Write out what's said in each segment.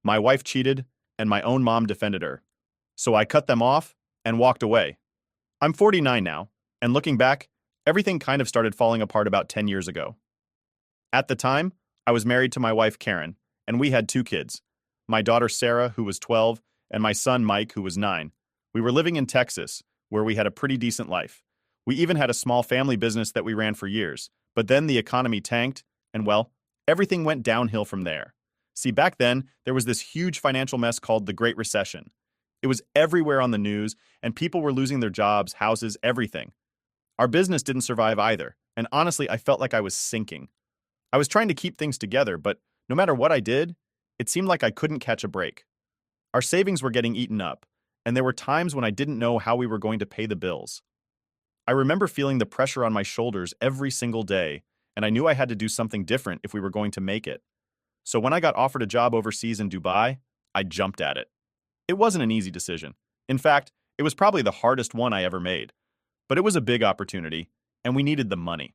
My wife cheated, and my own mom defended her. So I cut them off and walked away. I'm 49 now, and looking back, everything kind of started falling apart about 10 years ago. At the time, I was married to my wife Karen, and we had two kids. My daughter Sarah, who was 12, and my son Mike, who was 9. We were living in Texas, where we had a pretty decent life. We even had a small family business that we ran for years, but then the economy tanked, and well, everything went downhill from there. See, back then, there was this huge financial mess called the Great Recession. It was everywhere on the news, and people were losing their jobs, houses, everything. Our business didn't survive either, and honestly, I felt like I was sinking. I was trying to keep things together, but no matter what I did, it seemed like I couldn't catch a break. Our savings were getting eaten up, and there were times when I didn't know how we were going to pay the bills. I remember feeling the pressure on my shoulders every single day, and I knew I had to do something different if we were going to make it. So when I got offered a job overseas in Dubai, I jumped at it. It wasn't an easy decision. In fact, it was probably the hardest one I ever made. But it was a big opportunity, and we needed the money.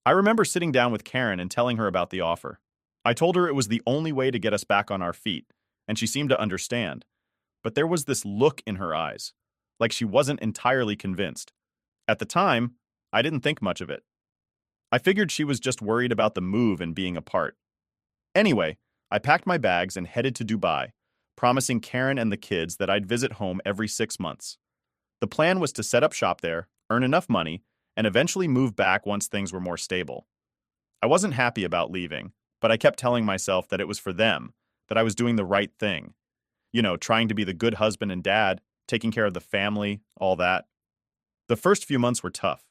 I remember sitting down with Karen and telling her about the offer. I told her it was the only way to get us back on our feet, and she seemed to understand. But there was this look in her eyes, like she wasn't entirely convinced. At the time, I didn't think much of it. I figured she was just worried about the move and being apart. Anyway, I packed my bags and headed to Dubai, promising Karen and the kids that I'd visit home every 6 months. The plan was to set up shop there, earn enough money, and eventually move back once things were more stable. I wasn't happy about leaving, but I kept telling myself that it was for them, that I was doing the right thing. You know, trying to be the good husband and dad, taking care of the family, all that. The first few months were tough.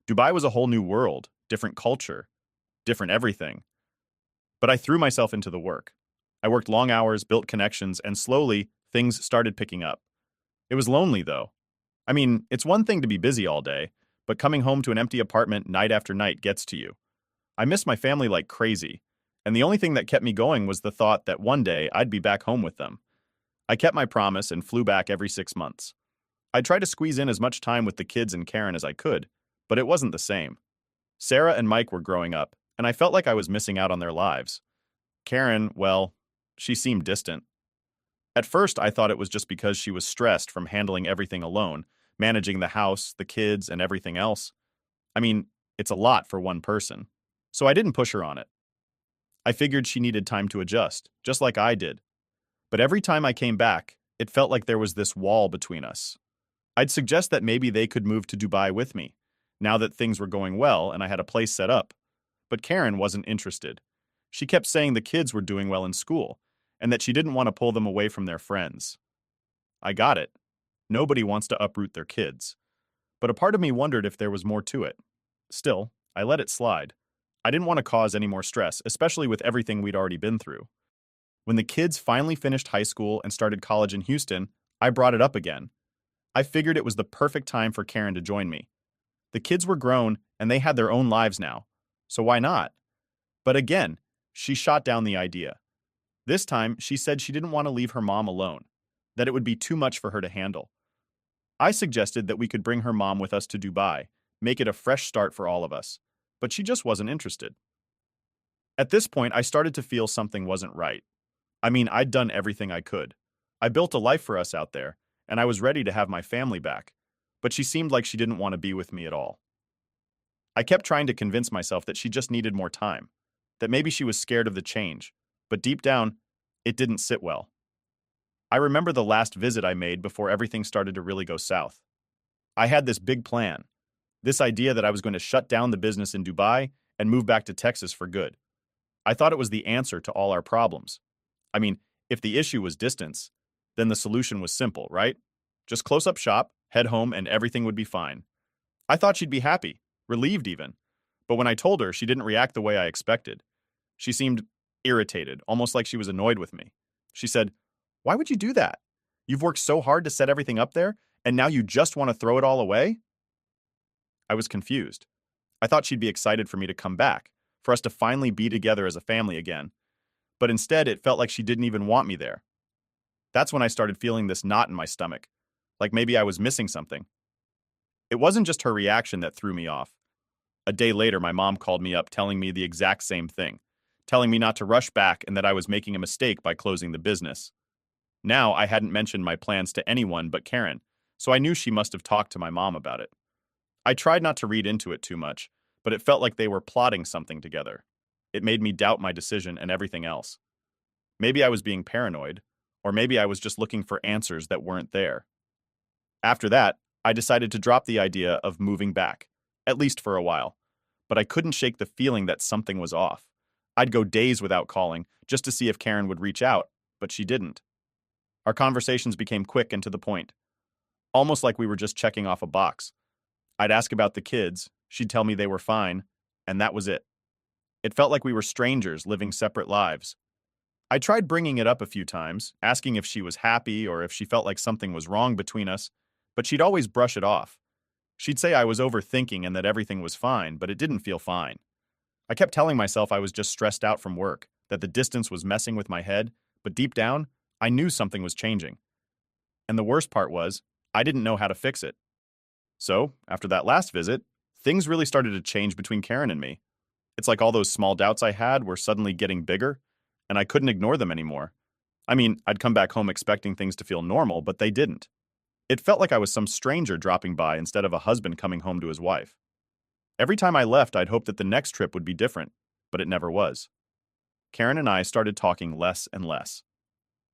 Dubai was a whole new world, different culture, different everything. But I threw myself into the work. I worked long hours, built connections, and slowly, things started picking up. It was lonely, though. I mean, it's one thing to be busy all day, but coming home to an empty apartment night after night gets to you. I missed my family like crazy, and the only thing that kept me going was the thought that one day I'd be back home with them. I kept my promise and flew back every 6 months. I tried to squeeze in as much time with the kids and Karen as I could, but it wasn't the same. Sarah and Mike were growing up, and I felt like I was missing out on their lives. Karen, well, she seemed distant. At first, I thought it was just because she was stressed from handling everything alone, managing the house, the kids, and everything else. I mean, it's a lot for one person. So I didn't push her on it. I figured she needed time to adjust, just like I did. But every time I came back, it felt like there was this wall between us. I'd suggest that maybe they could move to Dubai with me, now that things were going well and I had a place set up. But Karen wasn't interested. She kept saying the kids were doing well in school, and that she didn't want to pull them away from their friends. I got it. Nobody wants to uproot their kids. But a part of me wondered if there was more to it. Still, I let it slide. I didn't want to cause any more stress, especially with everything we'd already been through. When the kids finally finished high school and started college in Houston, I brought it up again. I figured it was the perfect time for Karen to join me. The kids were grown and they had their own lives now, so why not? But again, she shot down the idea. This time, she said she didn't want to leave her mom alone, that it would be too much for her to handle. I suggested that we could bring her mom with us to Dubai, make it a fresh start for all of us, but she just wasn't interested. At this point, I started to feel something wasn't right. I mean, I'd done everything I could. I built a life for us out there, and I was ready to have my family back, but she seemed like she didn't want to be with me at all. I kept trying to convince myself that she just needed more time, that maybe she was scared of the change, but deep down, it didn't sit well. I remember the last visit I made before everything started to really go south. I had this big plan, this idea that I was going to shut down the business in Dubai and move back to Texas for good. I thought it was the answer to all our problems. I mean, if the issue was distance, then the solution was simple, right? Just close up shop, head home, and everything would be fine. I thought she'd be happy, relieved even. But when I told her, she didn't react the way I expected. She seemed irritated, almost like she was annoyed with me. She said, "Why would you do that? You've worked so hard to set everything up there, and now you just want to throw it all away?" I was confused. I thought she'd be excited for me to come back, for us to finally be together as a family again. But instead, it felt like she didn't even want me there. That's when I started feeling this knot in my stomach, like maybe I was missing something. It wasn't just her reaction that threw me off. A day later, my mom called me up telling me the exact same thing, telling me not to rush back and that I was making a mistake by closing the business. Now, I hadn't mentioned my plans to anyone but Karen, so I knew she must have talked to my mom about it. I tried not to read into it too much, but it felt like they were plotting something together. It made me doubt my decision and everything else. Maybe I was being paranoid, or maybe I was just looking for answers that weren't there. After that, I decided to drop the idea of moving back, at least for a while, but I couldn't shake the feeling that something was off. I'd go days without calling just to see if Karen would reach out, but she didn't. Our conversations became quick and to the point, almost like we were just checking off a box. I'd ask about the kids, she'd tell me they were fine, and that was it. It felt like we were strangers living separate lives. I tried bringing it up a few times, asking if she was happy or if she felt like something was wrong between us, but she'd always brush it off. She'd say I was overthinking and that everything was fine, but it didn't feel fine. I kept telling myself I was just stressed out from work, that the distance was messing with my head, but deep down, I knew something was changing. And the worst part was, I didn't know how to fix it. So, after that last visit, things really started to change between Karen and me. It's like all those small doubts I had were suddenly getting bigger, and I couldn't ignore them anymore. I mean, I'd come back home expecting things to feel normal, but they didn't. It felt like I was some stranger dropping by instead of a husband coming home to his wife. Every time I left, I'd hope that the next trip would be different, but it never was. Karen and I started talking less and less.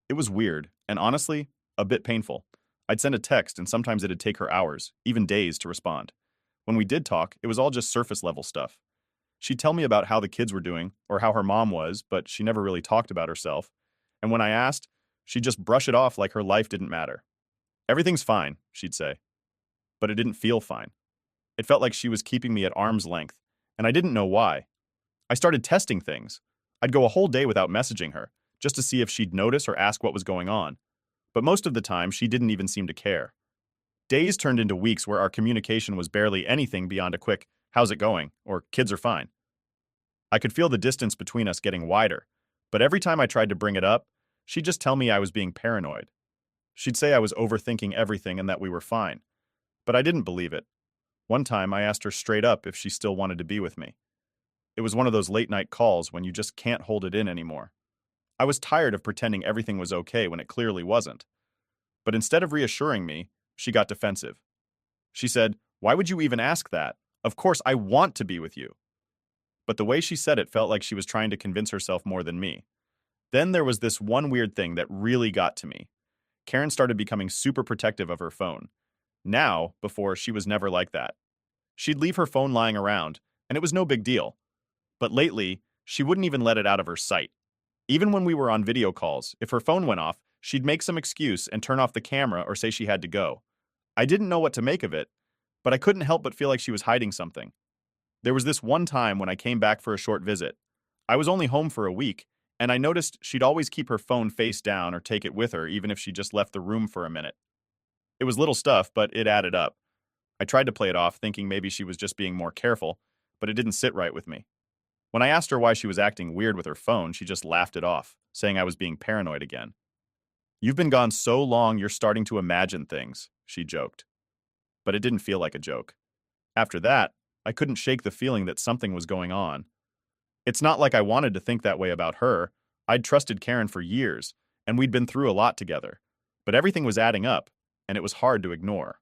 It was weird, and honestly, a bit painful. I'd send a text, and sometimes it'd take her hours, even days, to respond. When we did talk, it was all just surface-level stuff. She'd tell me about how the kids were doing, or how her mom was, but she never really talked about herself. And when I asked, she'd just brush it off like her life didn't matter. "Everything's fine," she'd say. But it didn't feel fine. It felt like she was keeping me at arm's length, and I didn't know why. I started testing things. I'd go a whole day without messaging her, just to see if she'd notice or ask what was going on. But most of the time, she didn't even seem to care. Days turned into weeks where our communication was barely anything beyond a quick, "How's it going?" or "Kids are fine." I could feel the distance between us getting wider, but every time I tried to bring it up, she'd just tell me I was being paranoid. She'd say I was overthinking everything and that we were fine. But I didn't believe it. One time, I asked her straight up if she still wanted to be with me. It was one of those late-night calls when you just can't hold it in anymore. I was tired of pretending everything was okay when it clearly wasn't. But instead of reassuring me, she got defensive. She said, "Why would you even ask that? Of course, I want to be with you." But the way she said it felt like she was trying to convince herself more than me. Then there was this one weird thing that really got to me. Karen started becoming super protective of her phone. Now, before, she was never like that. She'd leave her phone lying around, and it was no big deal. But lately, she wouldn't even let it out of her sight. Even when we were on video calls, if her phone went off, she'd make some excuse and turn off the camera or say she had to go. I didn't know what to make of it, but I couldn't help but feel like she was hiding something. There was this one time when I came back for a short visit. I was only home for a week, and I noticed she'd always keep her phone face down or take it with her even if she just left the room for a minute. It was little stuff, but it added up. I tried to play it off, thinking maybe she was just being more careful, but it didn't sit right with me. When I asked her why she was acting weird with her phone, she just laughed it off, saying I was being paranoid again. "You've been gone so long you're starting to imagine things," she joked. But it didn't feel like a joke. After that, I couldn't shake the feeling that something was going on. It's not like I wanted to think that way about her. I'd trusted Karen for years, and we'd been through a lot together. But everything was adding up, and it was hard to ignore.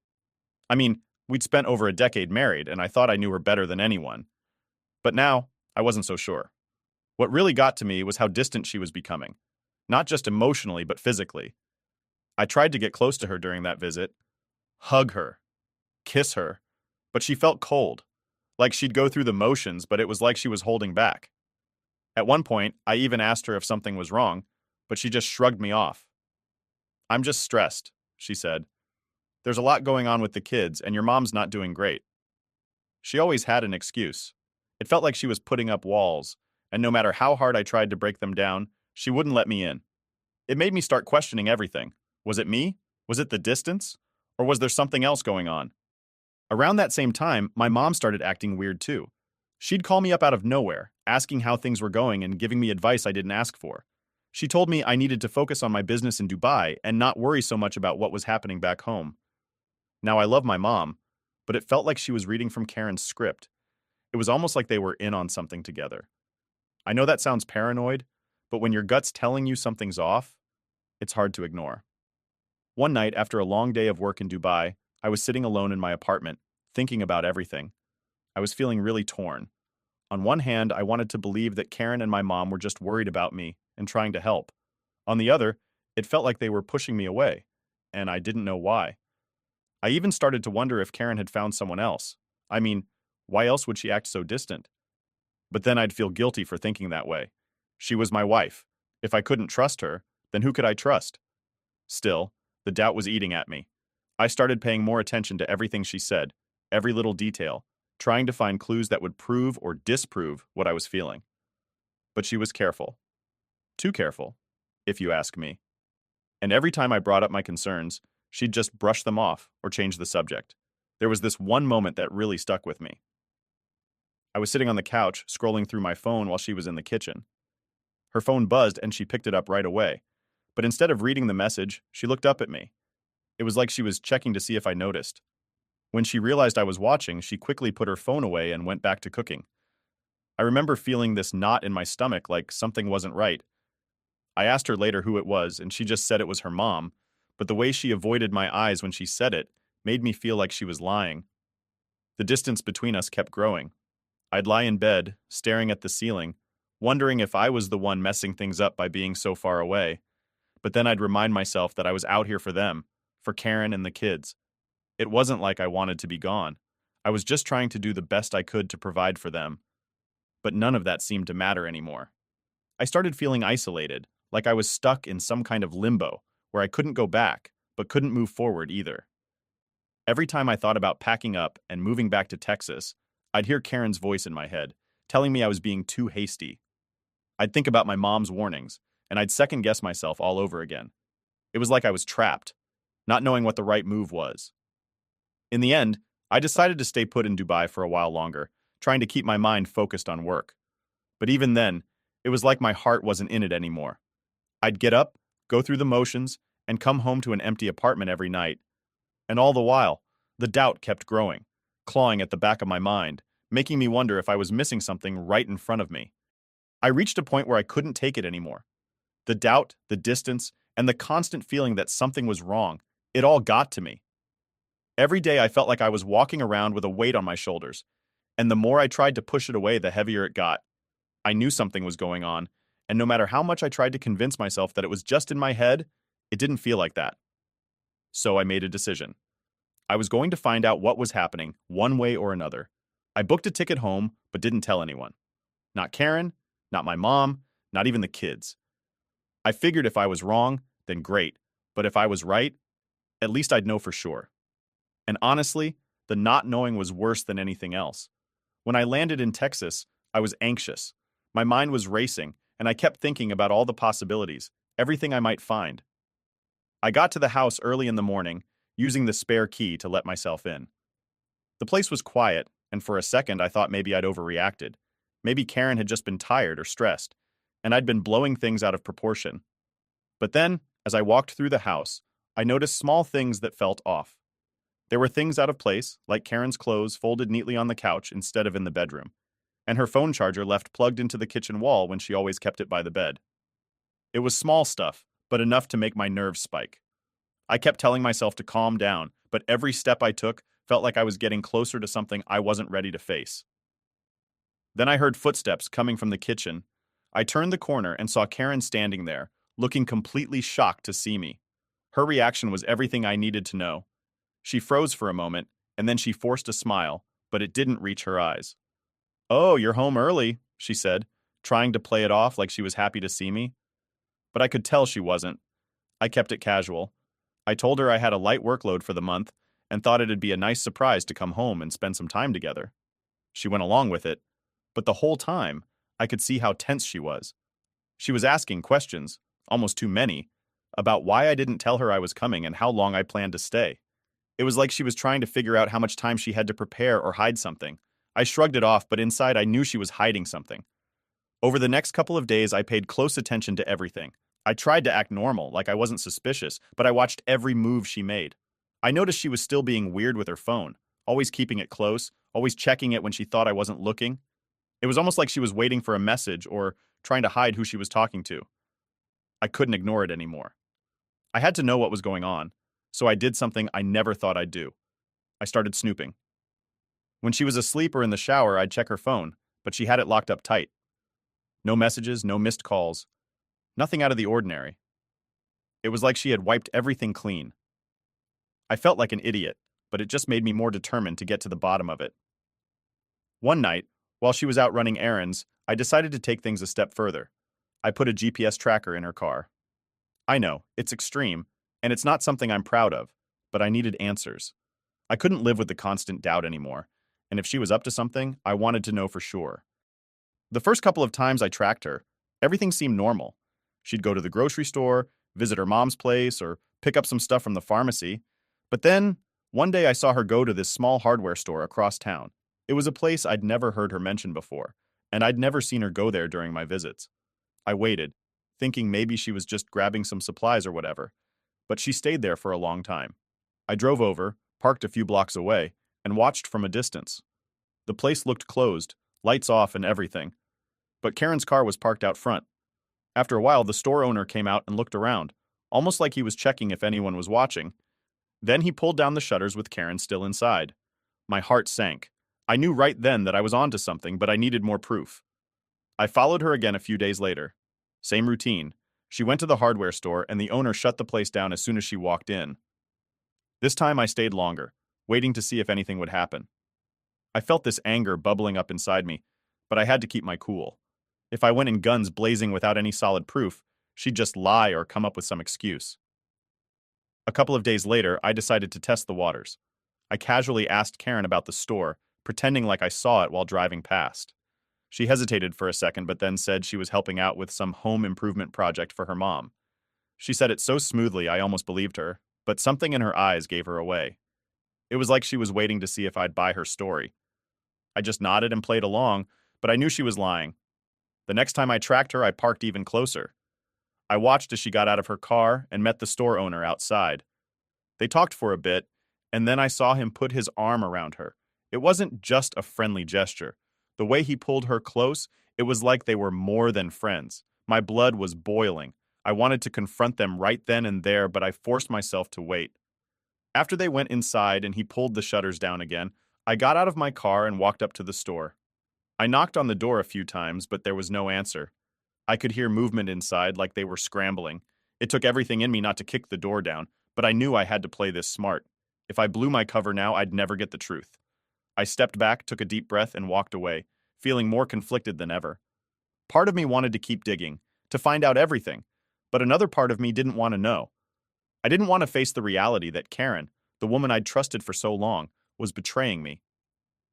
I mean, we'd spent over a decade married, and I thought I knew her better than anyone. But now, I wasn't so sure. What really got to me was how distant she was becoming. Not just emotionally, but physically. I tried to get close to her during that visit, hug her, kiss her, but she felt cold. Like she'd go through the motions, but it was like she was holding back. At one point, I even asked her if something was wrong, but she just shrugged me off. "I'm just stressed," she said. "There's a lot going on with the kids, and your mom's not doing great." She always had an excuse. It felt like she was putting up walls, and no matter how hard I tried to break them down, she wouldn't let me in. It made me start questioning everything. Was it me? Was it the distance? Or was there something else going on? Around that same time, my mom started acting weird too. She'd call me up out of nowhere, asking how things were going and giving me advice I didn't ask for. She told me I needed to focus on my business in Dubai and not worry so much about what was happening back home. Now, I love my mom, but it felt like she was reading from Karen's script. It was almost like they were in on something together. I know that sounds paranoid, but when your gut's telling you something's off, it's hard to ignore. One night, after a long day of work in Dubai, I was sitting alone in my apartment, thinking about everything. I was feeling really torn. On one hand, I wanted to believe that Karen and my mom were just worried about me and trying to help. On the other, it felt like they were pushing me away, and I didn't know why. I even started to wonder if Karen had found someone else. I mean, why else would she act so distant? But then I'd feel guilty for thinking that way. She was my wife. If I couldn't trust her, then who could I trust? Still, the doubt was eating at me. I started paying more attention to everything she said, every little detail, trying to find clues that would prove or disprove what I was feeling. But she was careful. Too careful, if you ask me. And every time I brought up my concerns, she'd just brush them off or change the subject. There was this one moment that really stuck with me. I was sitting on the couch, scrolling through my phone while she was in the kitchen. Her phone buzzed and she picked it up right away. But instead of reading the message, she looked up at me. It was like she was checking to see if I noticed. When she realized I was watching, she quickly put her phone away and went back to cooking. I remember feeling this knot in my stomach like something wasn't right. I asked her later who it was, and she just said it was her mom, but the way she avoided my eyes when she said it made me feel like she was lying. The distance between us kept growing. I'd lie in bed, staring at the ceiling, wondering if I was the one messing things up by being so far away. But then I'd remind myself that I was out here for them, for Karen and the kids. It wasn't like I wanted to be gone. I was just trying to do the best I could to provide for them. But none of that seemed to matter anymore. I started feeling isolated, like I was stuck in some kind of limbo, where I couldn't go back, but couldn't move forward either. Every time I thought about packing up and moving back to Texas, I'd hear Karen's voice in my head, telling me I was being too hasty. I'd think about my mom's warnings, and I'd second-guess myself all over again. It was like I was trapped, not knowing what the right move was. In the end, I decided to stay put in Dubai for a while longer, trying to keep my mind focused on work. But even then, it was like my heart wasn't in it anymore. I'd get up, go through the motions, and come home to an empty apartment every night. And all the while, the doubt kept growing, clawing at the back of my mind, making me wonder if I was missing something right in front of me. I reached a point where I couldn't take it anymore. The doubt, the distance, and the constant feeling that something was wrong, it all got to me. Every day I felt like I was walking around with a weight on my shoulders, and the more I tried to push it away, the heavier it got. I knew something was going on, and no matter how much I tried to convince myself that it was just in my head, it didn't feel like that. So I made a decision. I was going to find out what was happening, one way or another. I booked a ticket home, but didn't tell anyone. Not Karen, not my mom, not even the kids. I figured if I was wrong, then great, but if I was right, at least I'd know for sure. And honestly, the not knowing was worse than anything else. When I landed in Texas, I was anxious. My mind was racing, and I kept thinking about all the possibilities, everything I might find. I got to the house early in the morning, using the spare key to let myself in. The place was quiet, and for a second I thought maybe I'd overreacted. Maybe Karen had just been tired or stressed, and I'd been blowing things out of proportion. But then, as I walked through the house, I noticed small things that felt off. There were things out of place, like Karen's clothes folded neatly on the couch instead of in the bedroom, and her phone charger left plugged into the kitchen wall when she always kept it by the bed. It was small stuff, but enough to make my nerves spike. I kept telling myself to calm down, but every step I took felt like I was getting closer to something I wasn't ready to face. Then I heard footsteps coming from the kitchen. I turned the corner and saw Karen standing there, looking completely shocked to see me. Her reaction was everything I needed to know. She froze for a moment, and then she forced a smile, but it didn't reach her eyes. "Oh, you're home early," she said, trying to play it off like she was happy to see me. But I could tell she wasn't. I kept it casual. I told her I had a light workload for the month and thought it'd be a nice surprise to come home and spend some time together. She went along with it, but the whole time, I could see how tense she was. She was asking questions, almost too many, about why I didn't tell her I was coming and how long I planned to stay. It was like she was trying to figure out how much time she had to prepare or hide something. I shrugged it off, but inside I knew she was hiding something. Over the next couple of days, I paid close attention to everything. I tried to act normal, like I wasn't suspicious, but I watched every move she made. I noticed she was still being weird with her phone, always keeping it close, always checking it when she thought I wasn't looking. It was almost like she was waiting for a message or trying to hide who she was talking to. I couldn't ignore it anymore. I had to know what was going on, so I did something I never thought I'd do. I started snooping. When she was asleep or in the shower, I'd check her phone, but she had it locked up tight. No messages, no missed calls, nothing out of the ordinary. It was like she had wiped everything clean. I felt like an idiot, but it just made me more determined to get to the bottom of it. One night, while she was out running errands, I decided to take things a step further. I put a GPS tracker in her car. I know, it's extreme, and it's not something I'm proud of, but I needed answers. I couldn't live with the constant doubt anymore, and if she was up to something, I wanted to know for sure. The first couple of times I tracked her, everything seemed normal. She'd go to the grocery store, visit her mom's place, or pick up some stuff from the pharmacy. But then, one day I saw her go to this small hardware store across town. It was a place I'd never heard her mention before, and I'd never seen her go there during my visits. I waited, thinking maybe she was just grabbing some supplies or whatever, but she stayed there for a long time. I drove over, parked a few blocks away, and watched from a distance. The place looked closed, lights off and everything, but Karen's car was parked out front. After a while, the store owner came out and looked around, almost like he was checking if anyone was watching. Then he pulled down the shutters with Karen still inside. My heart sank. I knew right then that I was onto something, but I needed more proof. I followed her again a few days later. Same routine. She went to the hardware store, and the owner shut the place down as soon as she walked in. This time I stayed longer, waiting to see if anything would happen. I felt this anger bubbling up inside me, but I had to keep my cool. If I went in guns blazing without any solid proof, she'd just lie or come up with some excuse. A couple of days later, I decided to test the waters. I casually asked Karen about the store, pretending like I saw it while driving past. She hesitated for a second, but then said she was helping out with some home improvement project for her mom. She said it so smoothly I almost believed her, but something in her eyes gave her away. It was like she was waiting to see if I'd buy her story. I just nodded and played along, but I knew she was lying. The next time I tracked her, I parked even closer. I watched as she got out of her car and met the store owner outside. They talked for a bit, and then I saw him put his arm around her. It wasn't just a friendly gesture. The way he pulled her close, it was like they were more than friends. My blood was boiling. I wanted to confront them right then and there, but I forced myself to wait. After they went inside and he pulled the shutters down again, I got out of my car and walked up to the store. I knocked on the door a few times, but there was no answer. I could hear movement inside, like they were scrambling. It took everything in me not to kick the door down, but I knew I had to play this smart. If I blew my cover now, I'd never get the truth. I stepped back, took a deep breath, and walked away, feeling more conflicted than ever. Part of me wanted to keep digging, to find out everything, but another part of me didn't want to know. I didn't want to face the reality that Karen, the woman I'd trusted for so long, was betraying me.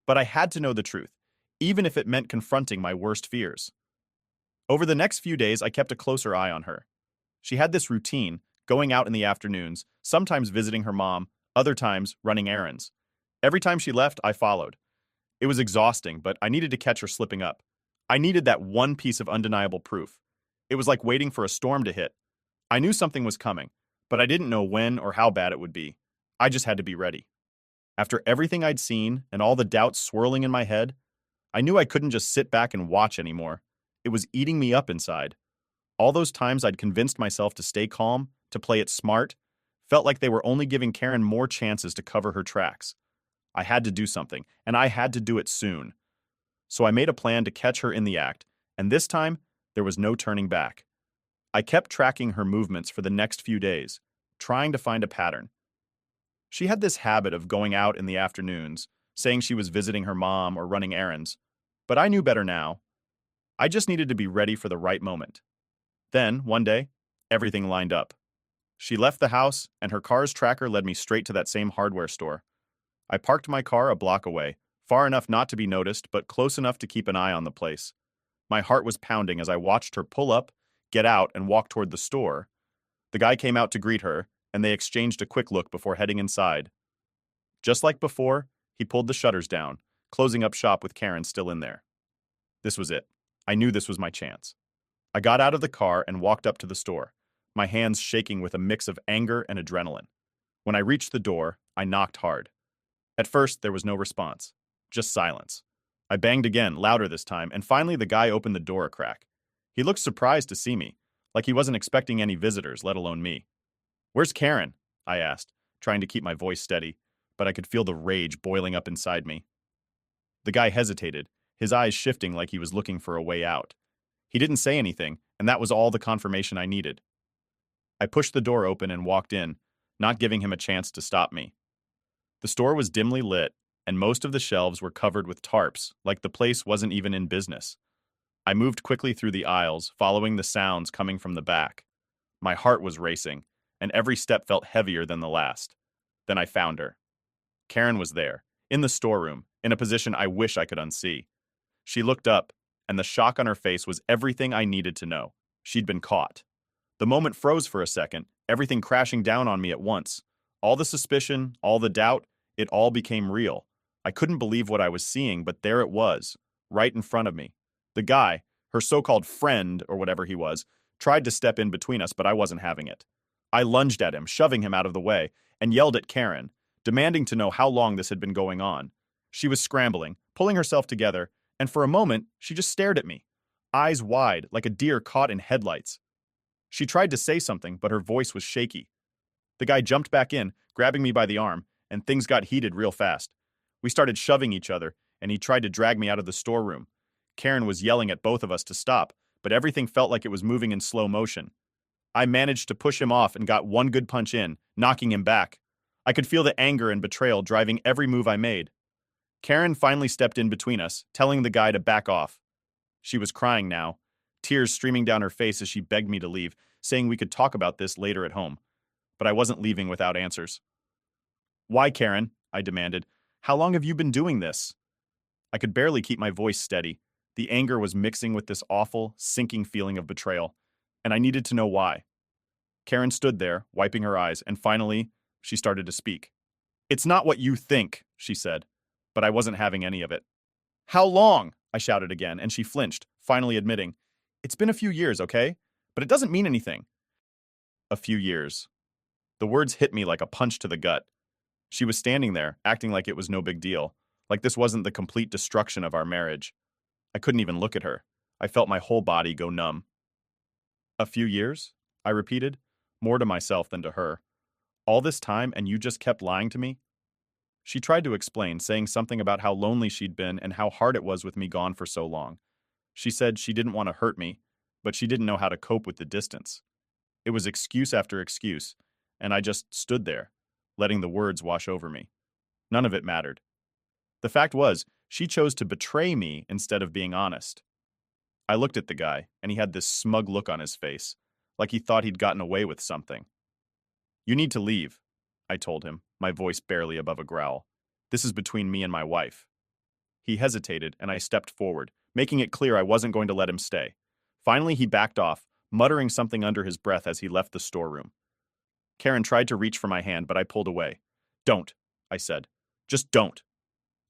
But I had to know the truth, even if it meant confronting my worst fears. Over the next few days, I kept a closer eye on her. She had this routine, going out in the afternoons, sometimes visiting her mom, other times running errands. Every time she left, I followed. It was exhausting, but I needed to catch her slipping up. I needed that one piece of undeniable proof. It was like waiting for a storm to hit. I knew something was coming, but I didn't know when or how bad it would be. I just had to be ready. After everything I'd seen and all the doubts swirling in my head, I knew I couldn't just sit back and watch anymore. It was eating me up inside. All those times I'd convinced myself to stay calm, to play it smart, felt like they were only giving Karen more chances to cover her tracks. I had to do something, and I had to do it soon. So I made a plan to catch her in the act, and this time, there was no turning back. I kept tracking her movements for the next few days, trying to find a pattern. She had this habit of going out in the afternoons, saying she was visiting her mom or running errands, but I knew better now. I just needed to be ready for the right moment. Then, one day, everything lined up. She left the house, and her car's tracker led me straight to that same hardware store. I parked my car a block away, far enough not to be noticed, but close enough to keep an eye on the place. My heart was pounding as I watched her pull up, get out, and walk toward the store. The guy came out to greet her, and they exchanged a quick look before heading inside. Just like before, he pulled the shutters down, closing up shop with Karen still in there. This was it. I knew this was my chance. I got out of the car and walked up to the store, my hands shaking with a mix of anger and adrenaline. When I reached the door, I knocked hard. At first, there was no response, just silence. I banged again, louder this time, and finally the guy opened the door a crack. He looked surprised to see me, like he wasn't expecting any visitors, let alone me. "Where's Karen?" I asked, trying to keep my voice steady, but I could feel the rage boiling up inside me. The guy hesitated, his eyes shifting like he was looking for a way out. He didn't say anything, and that was all the confirmation I needed. I pushed the door open and walked in, not giving him a chance to stop me. The store was dimly lit, and most of the shelves were covered with tarps, like the place wasn't even in business. I moved quickly through the aisles, following the sounds coming from the back. My heart was racing, and every step felt heavier than the last. Then I found her. Karen was there, in the storeroom, in a position I wish I could unsee. She looked up, and the shock on her face was everything I needed to know. She'd been caught. The moment froze for a second, everything crashing down on me at once. All the suspicion, all the doubt, it all became real. I couldn't believe what I was seeing, but there it was, right in front of me. The guy, her so-called friend, or whatever he was, tried to step in between us, but I wasn't having it. I lunged at him, shoving him out of the way, and yelled at Karen, demanding to know how long this had been going on. She was scrambling, pulling herself together, and for a moment, she just stared at me, eyes wide, like a deer caught in headlights. She tried to say something, but her voice was shaky. The guy jumped back in, grabbing me by the arm, and things got heated real fast. We started shoving each other, and he tried to drag me out of the storeroom. Karen was yelling at both of us to stop, but everything felt like it was moving in slow motion. I managed to push him off and got one good punch in, knocking him back. I could feel the anger and betrayal driving every move I made. Karen finally stepped in between us, telling the guy to back off. She was crying now, tears streaming down her face as she begged me to leave, saying we could talk about this later at home. But I wasn't leaving without answers. "Why, Karen?" I demanded. "How long have you been doing this?" I could barely keep my voice steady. The anger was mixing with this awful, sinking feeling of betrayal, and I needed to know why. Karen stood there, wiping her eyes, and finally, she started to speak. "It's not what you think," she said, but I wasn't having any of it. "How long?" I shouted again, and she flinched, finally admitting, "It's been a few years, okay? But it doesn't mean anything." A few years. The words hit me like a punch to the gut. She was standing there, acting like it was no big deal, like this wasn't the complete destruction of our marriage. I couldn't even look at her. I felt my whole body go numb. "A few years?" I repeated, more to myself than to her. "All this time and you just kept lying to me?" She tried to explain, saying something about how lonely she'd been and how hard it was with me gone for so long. She said she didn't want to hurt me, but she didn't know how to cope with the distance. It was excuse after excuse, and I just stood there, letting the words wash over me. None of it mattered. The fact was, she chose to betray me instead of being honest. I looked at the guy, and he had this smug look on his face, like he thought he'd gotten away with something. "You need to leave," I told him, my voice barely above a growl. "This is between me and my wife." He hesitated, and I stepped forward, making it clear I wasn't going to let him stay. Finally, he backed off, muttering something under his breath as he left the storeroom. Karen tried to reach for my hand, but I pulled away. "Don't," I said. "Just don't."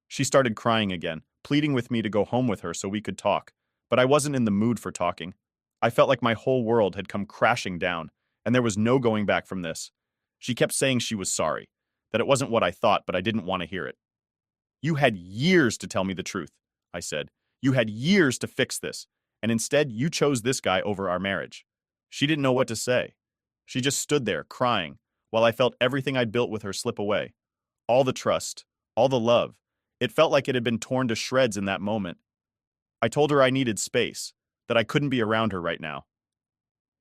She started crying again, pleading with me to go home with her so we could talk, but I wasn't in the mood for talking. I felt like my whole world had come crashing down, and there was no going back from this. She kept saying she was sorry, that it wasn't what I thought, but I didn't want to hear it. "You had years to tell me the truth," I said. "You had years to fix this, and instead you chose this guy over our marriage." She didn't know what to say. She just stood there, crying, while I felt everything I'd built with her slip away. All the trust, all the love. It felt like it had been torn to shreds in that moment. I told her I needed space, that I couldn't be around her right now.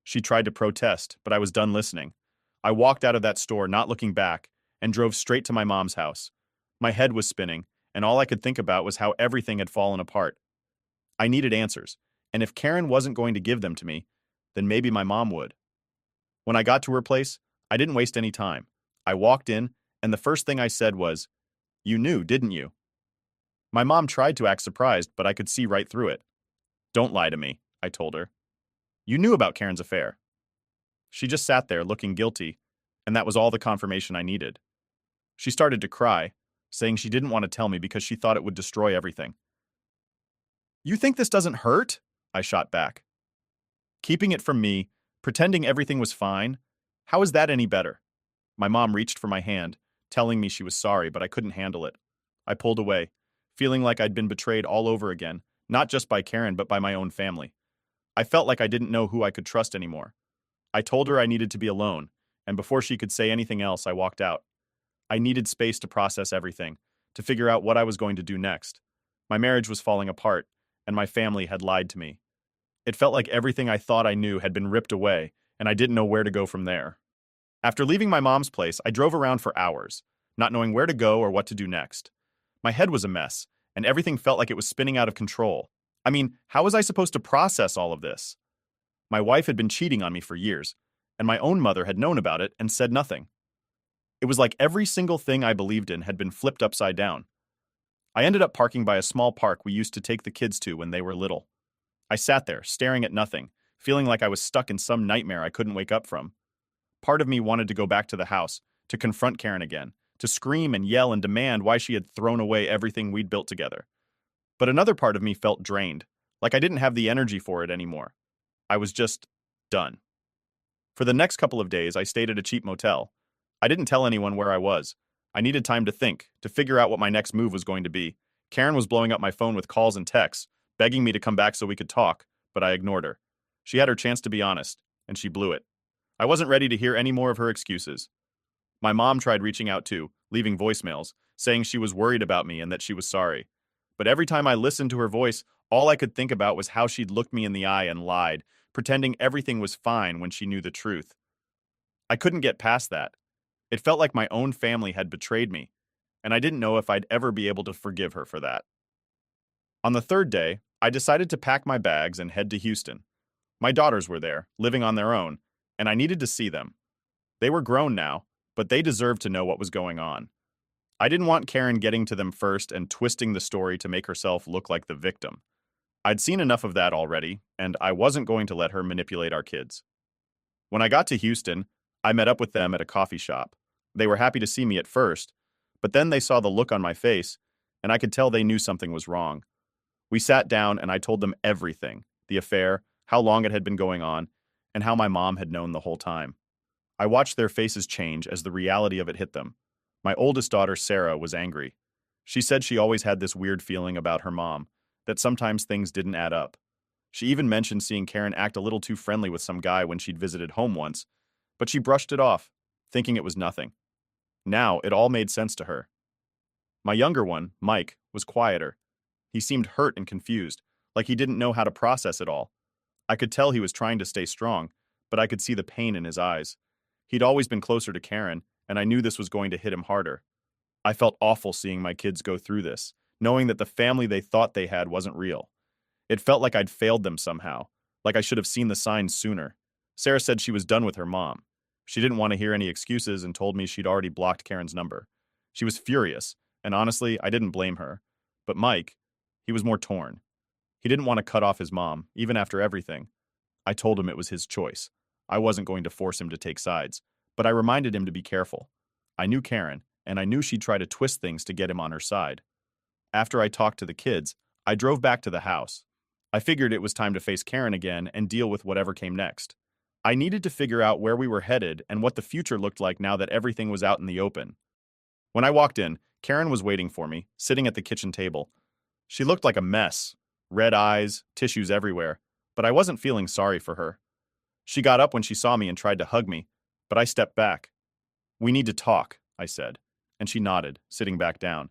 She tried to protest, but I was done listening. I walked out of that store, not looking back, and drove straight to my mom's house. My head was spinning, and all I could think about was how everything had fallen apart. I needed answers, and if Karen wasn't going to give them to me, then maybe my mom would. When I got to her place, I didn't waste any time. I walked in, and the first thing I said was, "You knew, didn't you?" My mom tried to act surprised, but I could see right through it. "Don't lie to me," I told her. "You knew about Karen's affair." She just sat there looking guilty, and that was all the confirmation I needed. She started to cry, saying she didn't want to tell me because she thought it would destroy everything. "You think this doesn't hurt?" I shot back. "Keeping it from me, pretending everything was fine, how is that any better?" My mom reached for my hand, telling me she was sorry, but I couldn't handle it. I pulled away, feeling like I'd been betrayed all over again, not just by Karen but by my own family. I felt like I didn't know who I could trust anymore. I told her I needed to be alone, and before she could say anything else, I walked out. I needed space to process everything, to figure out what I was going to do next. My marriage was falling apart, and my family had lied to me. It felt like everything I thought I knew had been ripped away, and I didn't know where to go from there. After leaving my mom's place, I drove around for hours, not knowing where to go or what to do next. My head was a mess, and everything felt like it was spinning out of control. I mean, how was I supposed to process all of this? My wife had been cheating on me for years, and my own mother had known about it and said nothing. It was like every single thing I believed in had been flipped upside down. I ended up parking by a small park we used to take the kids to when they were little. I sat there, staring at nothing, feeling like I was stuck in some nightmare I couldn't wake up from. Part of me wanted to go back to the house, to confront Karen again, to scream and yell and demand why she had thrown away everything we'd built together. But another part of me felt drained, like I didn't have the energy for it anymore. I was just done. For the next couple of days, I stayed at a cheap motel. I didn't tell anyone where I was. I needed time to think, to figure out what my next move was going to be. Karen was blowing up my phone with calls and texts, begging me to come back so we could talk, but I ignored her. She had her chance to be honest, and she blew it. I wasn't ready to hear any more of her excuses. My mom tried reaching out too, leaving voicemails, saying she was worried about me and that she was sorry. But every time I listened to her voice, all I could think about was how she'd looked me in the eye and lied, pretending everything was fine when she knew the truth. I couldn't get past that. It felt like my own family had betrayed me, and I didn't know if I'd ever be able to forgive her for that. On the third day, I decided to pack my bags and head to Houston. My daughters were there, living on their own, and I needed to see them. They were grown now, but they deserved to know what was going on. I didn't want Karen getting to them first and twisting the story to make herself look like the victim. I'd seen enough of that already, and I wasn't going to let her manipulate our kids. When I got to Houston, I met up with them at a coffee shop. They were happy to see me at first, but then they saw the look on my face, and I could tell they knew something was wrong. We sat down and I told them everything, the affair, how long it had been going on, and how my mom had known the whole time. I watched their faces change as the reality of it hit them. My oldest daughter, Sarah, was angry. She said she always had this weird feeling about her mom, that sometimes things didn't add up. She even mentioned seeing Karen act a little too friendly with some guy when she'd visited home once, but she brushed it off, thinking it was nothing. Now, it all made sense to her. My younger one, Mike, was quieter. He seemed hurt and confused, like he didn't know how to process it all. I could tell he was trying to stay strong, but I could see the pain in his eyes. He'd always been closer to Karen, and I knew this was going to hit him harder. I felt awful seeing my kids go through this, knowing that the family they thought they had wasn't real. It felt like I'd failed them somehow, like I should have seen the signs sooner. Sarah said she was done with her mom. She didn't want to hear any excuses and told me she'd already blocked Karen's number. She was furious, and honestly, I didn't blame her. But Mike, he was more torn. He didn't want to cut off his mom, even after everything. I told him it was his choice. I wasn't going to force him to take sides, but I reminded him to be careful. I knew Karen, and I knew she'd try to twist things to get him on her side. After I talked to the kids, I drove back to the house. I figured it was time to face Karen again and deal with whatever came next. I needed to figure out where we were headed and what the future looked like now that everything was out in the open. When I walked in, Karen was waiting for me, sitting at the kitchen table. She looked like a mess, red eyes, tissues everywhere, but I wasn't feeling sorry for her. She got up when she saw me and tried to hug me, but I stepped back. "We need to talk," I said, and she nodded, sitting back down.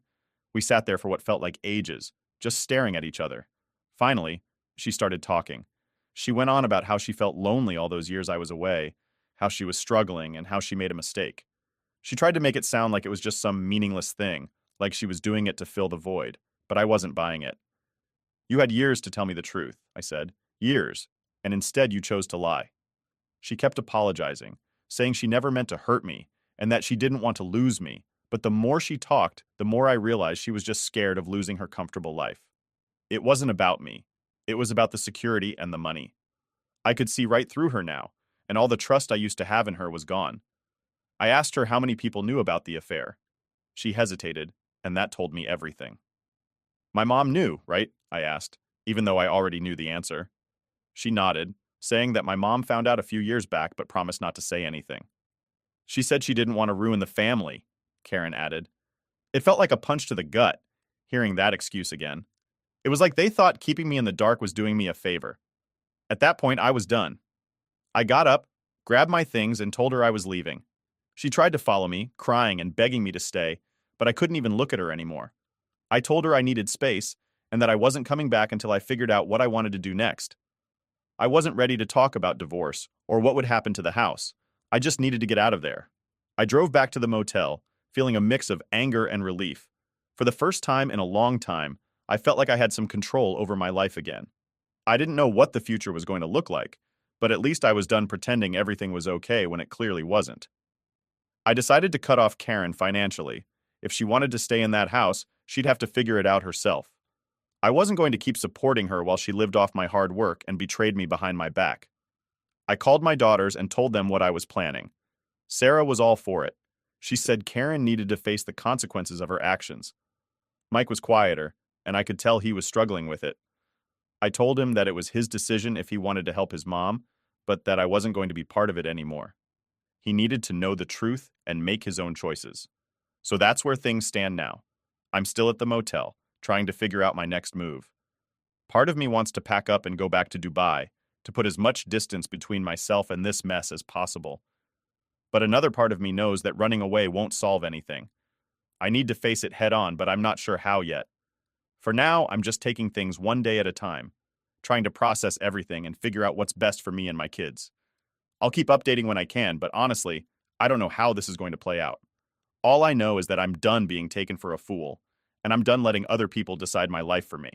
We sat there for what felt like ages, just staring at each other. Finally, she started talking. She went on about how she felt lonely all those years I was away, how she was struggling, and how she made a mistake. She tried to make it sound like it was just some meaningless thing, like she was doing it to fill the void, but I wasn't buying it. "You had years to tell me the truth," I said. "Years, and instead you chose to lie." She kept apologizing, saying she never meant to hurt me, and that she didn't want to lose me, but the more she talked, the more I realized she was just scared of losing her comfortable life. It wasn't about me. It was about the security and the money. I could see right through her now, and all the trust I used to have in her was gone. I asked her how many people knew about the affair. She hesitated, and that told me everything. "My mom knew, right?" I asked, even though I already knew the answer. She nodded, saying that my mom found out a few years back but promised not to say anything. "She said she didn't want to ruin the family," Karen added. It felt like a punch to the gut. hearing that excuse again. It was like they thought keeping me in the dark was doing me a favor. At that point, I was done. I got up, grabbed my things, and told her I was leaving. She tried to follow me, crying and begging me to stay, but I couldn't even look at her anymore. I told her I needed space and that I wasn't coming back until I figured out what I wanted to do next. I wasn't ready to talk about divorce or what would happen to the house. I just needed to get out of there. I drove back to the motel, feeling a mix of anger and relief. For the first time in a long time, I felt like I had some control over my life again. I didn't know what the future was going to look like, but at least I was done pretending everything was okay when it clearly wasn't. I decided to cut off Karen financially. If she wanted to stay in that house, she'd have to figure it out herself. I wasn't going to keep supporting her while she lived off my hard work and betrayed me behind my back. I called my daughters and told them what I was planning. Sarah was all for it. She said Karen needed to face the consequences of her actions. Mike was quieter, and I could tell he was struggling with it. I told him that it was his decision if he wanted to help his mom, but that I wasn't going to be part of it anymore. He needed to know the truth and make his own choices. So that's where things stand now. I'm still at the motel, trying to figure out my next move. Part of me wants to pack up and go back to Dubai, to put as much distance between myself and this mess as possible. But another part of me knows that running away won't solve anything. I need to face it head on, but I'm not sure how yet. For now, I'm just taking things one day at a time, trying to process everything and figure out what's best for me and my kids. I'll keep updating when I can, but honestly, I don't know how this is going to play out. All I know is that I'm done being taken for a fool, and I'm done letting other people decide my life for me.